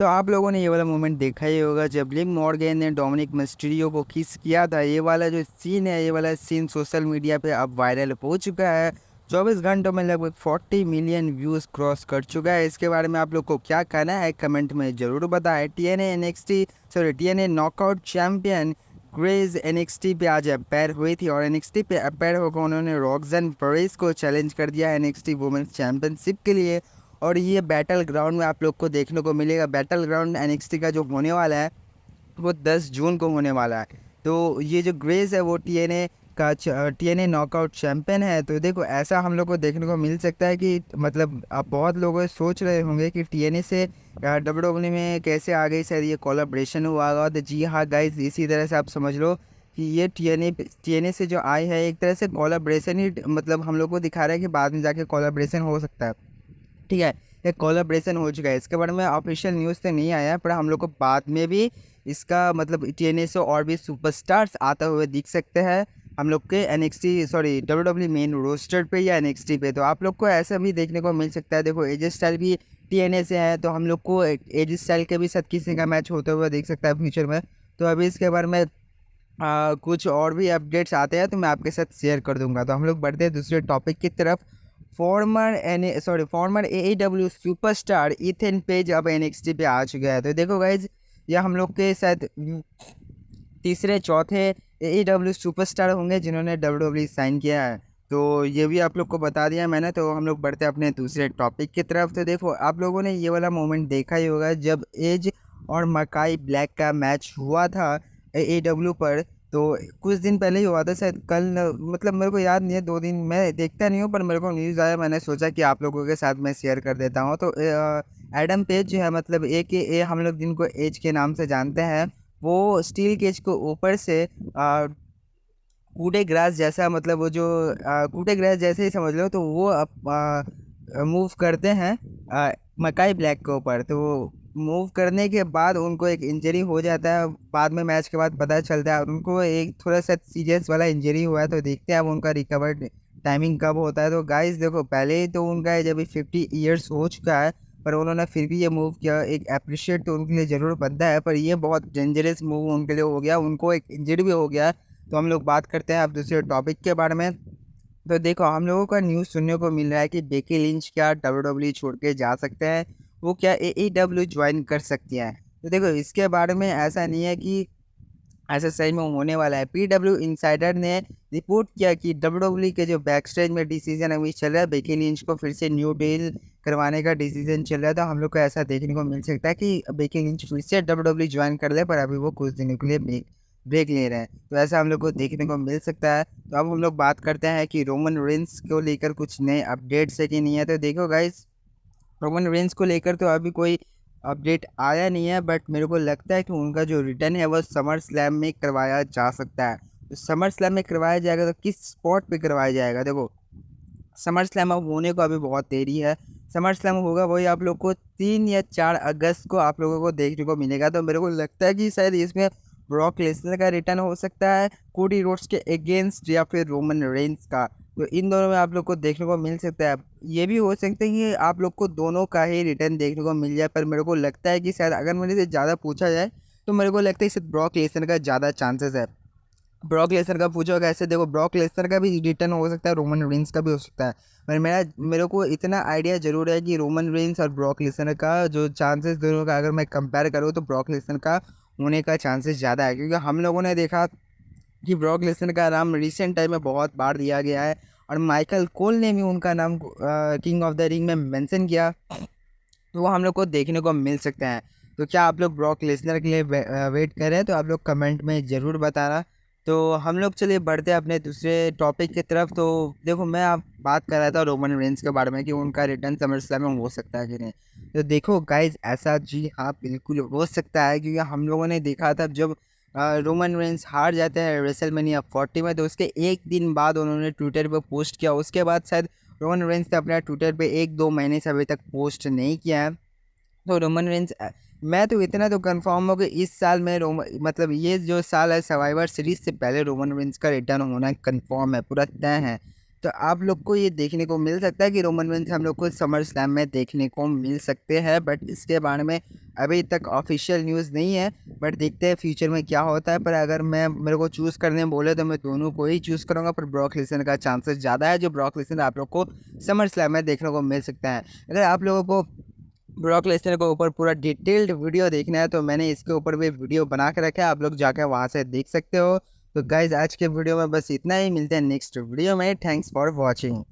तो आप लोगों ने ये वाला मोमेंट देखा ही होगा जब लिव मॉर्गन ने डोमिनिक मिस्टीरियो को किस किया था। ये वाला जो सीन है, ये वाला सीन सोशल मीडिया पे अब वायरल हो चुका है। 24 घंटों में लगभग 40 मिलियन व्यूज़ क्रॉस कर चुका है। इसके बारे में आप लोग को क्या कहना है कमेंट में ज़रूर बताएं। TNA knockout champion Grace NXT पे आज अपेयर हुई थी और एनएक्सटी पे अपेयर होकर उन्होंने रॉक्सन परेस को चैलेंज कर दिया एनएक्सटी वुमेन्स चैंपियनशिप के लिए। और ये बैटल ग्राउंड में आप लोग को देखने को मिलेगा। बैटल ग्राउंड एनएक्सटी का जो होने वाला है वो 10 जून को होने वाला है। तो ये जो ग्रेज है वो टीएनए नॉकआउट चैंपियन है। तो देखो, ऐसा हम लोग को देखने को मिल सकता है कि मतलब आप बहुत लोग सोच रहे होंगे कि टीएनए से डब्ल्यूडब्ल्यूई में कैसे आ गई, शायद ये कोलैबोरेशन हुआ होगा। तो जी हाँ गाइस, इसी तरह से आप समझ लो कि ये टीएनए से जो आई है एक तरह से कोलैबोरेशन ही, मतलब हम लोग को दिखा रहा है कि बाद में जाके कोलैबोरेशन हो सकता है। ठीक है, ये कोलैबोरेशन हो चुका है। इसके बारे में ऑफिशियल न्यूज़ तो नहीं आया है, पर हम लोग को बाद में भी इसका मतलब टीएनए से और भी सुपरस्टार्स आते हुए दिख सकते हैं हम लोग के डब्ल्यूडब्ल्यूई मेन रोस्टर पे या एनएक्सटी पे। तो आप लोग को ऐसा भी देखने को मिल सकता है। देखो, एजे स्टाइल भी टीएनए से है, तो हम लोग को एजे स्टाइल के भी साथ किसी का मैच होते हुए दिख सकता है फ्यूचर में। तो अभी इसके बारे में कुछ और भी अपडेट्स आते हैं तो मैं आपके साथ शेयर कर दूंगा। तो हम लोग बढ़ते हैं दूसरे टॉपिक की तरफ। Farmer AEW superstar ethane page अब एनएक्सटी पे आ चुका है। तो देखो गाइज, ये हम लोग के साथ तीसरे चौथे एईडब्ल्यू सुपरस्टार होंगे जिन्होंने डब्ल्यूडब्ल्यूई साइन किया है। तो ये भी आप लोग को बता दिया मैंने। तो हम लोग बढ़ते हैं अपने दूसरे टॉपिक की तरफ। तो देखो, आप लोगों ने ये वाला मोमेंट देखा ही होगा जब एज और मकाई ब्लैक का मैच हुआ था एईडब्ल्यू पर। तो कुछ दिन पहले ही हुआ था, शायद कल, मतलब मेरे को याद नहीं है, 2 दिन मैं देखता नहीं हूँ, पर मेरे को न्यूज़ आया, मैंने सोचा कि आप लोगों के साथ मैं शेयर कर देता हूँ। तो एडम पेज जो है, मतलब हम लोग जिनको एज के नाम से जानते हैं, वो स्टील केज को ऊपर से कूडे ग्रास जैसा, मतलब वो जो कूडे ग्रास जैसे ही समझ लो, तो वो मूव करते हैं मकाई ब्लैक के ऊपर। तो मूव करने के बाद उनको एक इंजरी हो जाता है। बाद में मैच के बाद पता चलता है उनको एक थोड़ा सा सीरियस वाला इंजरी हुआ है। तो देखते हैं अब उनका रिकवर टाइमिंग कब होता है। तो गाइस देखो, पहले ही तो उनका एज अभी 50 ईयर्स हो चुका है, पर उन्होंने फिर भी ये मूव किया। एक अप्रिशिएट तो उनके लिए ज़रूर बनता है, पर ये बहुत डेंजरस मूव उनके लिए हो गया, उनको एक इंजरी भी हो गया। तो हम लोग बात करते हैं अब दूसरे टॉपिक के बारे में। तो देखो, हम लोगों का न्यूज़ सुनने को मिल रहा है कि बेकी लिंच क्या डब्ल्यूडब्ल्यूई छोड़ के जा सकते हैं, वो क्या एईडब्ल्यू ज्वाइन कर सकती हैं। तो देखो, इसके बारे में ऐसा नहीं है कि ऐसा सही में होने वाला है। पीडब्ल्यू इंसाइडर ने रिपोर्ट किया कि डब्ल्यूडब्ल्यूई के जो बैक स्टेज में डिसीजन अभी चल रहा है, बेकी लिंच को फिर से न्यू डील करवाने का डिसीजन चल रहा है। तो हम लोग को ऐसा देखने को मिल सकता है कि बेकी लिंच फिर से डब्ल्यूडब्ल्यूई ज्वाइन कर ले, पर अभी वो कुछ दिनों के लिए ब्रेक ले रहे हैं। तो ऐसा हम लोग को देखने को मिल सकता है। तो अब हम लोग बात करते हैं कि रोमन रेंस को लेकर कुछ नए अपडेट्स है कि नहीं है। तो देखो गाइस, रोमन रेंस को लेकर तो अभी कोई अपडेट आया नहीं है, बट मेरे को लगता है कि उनका जो रिटर्न है वो समर स्लैम में करवाया जा सकता है। तो समर स्लैम में करवाया जाएगा, तो किस स्पॉट पे करवाया जाएगा? देखो, समर स्लैम अब होने को अभी बहुत देरी है। समर स्लैम होगा वही आप लोग को 3 या 4 अगस्त को आप लोगों को देखने को मिलेगा। तो मेरे को लगता है कि शायद इसमें ब्रॉक लेसनर का रिटर्न हो सकता है कोडी रोड्स के अगेंस्ट, या फिर रोमन रेंस का। तो इन दोनों में आप लोग को देखने को मिल सकता है। ये भी हो सकता है कि आप लोग को दोनों का ही रिटर्न देखने को मिल जाए, पर मेरे को लगता है कि शायद अगर मेरे से ज़्यादा पूछा जाए तो मेरे को लगता है सिर्फ ब्रॉक लेसनर का ज़्यादा चांसेस है। ब्रॉक लेसनर का पूछोगे ऐसे, देखो ब्रॉक लेसनर का भी रिटर्न हो सकता है, रोमन रेंस का भी हो सकता है। पर मेरे को इतना आइडिया जरूर है कि रोमन रेंस और ब्रॉक लेसनर का जो चांसेस दोनों का अगर मैं कंपेयर करूँ तो ब्रॉक लेसनर का होने का चांसेस ज़्यादा है। क्योंकि हम लोगों ने देखा कि ब्रॉक लेसनर का नाम रिसेंट टाइम में बहुत बार दिया गया है, और माइकल कोल ने भी उनका नाम किंग ऑफ द रिंग में मेंशन किया। तो वो हम लोग को देखने को मिल सकते हैं। तो क्या आप लोग ब्रॉक लेसनर के लिए वेट कर रहे हैं? तो आप लोग कमेंट में ज़रूर बताना। तो हम लोग चलिए बढ़ते हैं अपने दूसरे टॉपिक की तरफ। तो देखो, मैं आप बात कर रहा था रोमन रेंस के बारे में कि उनका रिटर्न समरस्लैम में हो सकता है कि नहीं। तो देखो गाइज, ऐसा जी हाँ बिल्कुल हो सकता है, क्योंकि हम लोगों ने देखा था जब रोमन रेंस हार जाते हैं रेसलमेनिया 40 में, तो उसके एक दिन बाद उन्होंने ट्विटर पर पोस्ट किया। उसके बाद शायद रोमन रेंस ने अपना ट्विटर पे 1-2 महीने से अभी तक पोस्ट नहीं किया है। तो रोमन रेंस, मैं तो इतना तो कंफर्म हो कि इस साल में मतलब ये जो साल है सर्वाइवर सीरीज से पहले रोमन रेंस का रिटर्न होना कंफर्म है, पूरा तय है। तो आप लोग को ये देखने को मिल सकता है कि रोमन रेंज हम लोग को समर स्लैम में देखने को मिल सकते हैं, बट इसके बारे में अभी तक ऑफिशियल न्यूज़ नहीं है। बट देखते हैं फ्यूचर में क्या होता है। पर अगर मेरे को चूज़ करने बोले तो मैं दोनों को ही चूज़ करूँगा, पर ब्रॉक लेसनर का चांसेस ज़्यादा है, जो ब्रॉक लेसनर आप लोग को समर स्लैम में देखने को मिल सकता है। अगर आप लोगों को ब्रॉक लेसनर के ऊपर पूरा डिटेल्ड वीडियो देखना है तो मैंने इसके ऊपर भी वीडियो बना के रखा है, आप लोग जाकर वहाँ से देख सकते हो। तो गाइज आज के वीडियो में बस इतना ही, मिलते हैं नेक्स्ट वीडियो में। Thanks for watching.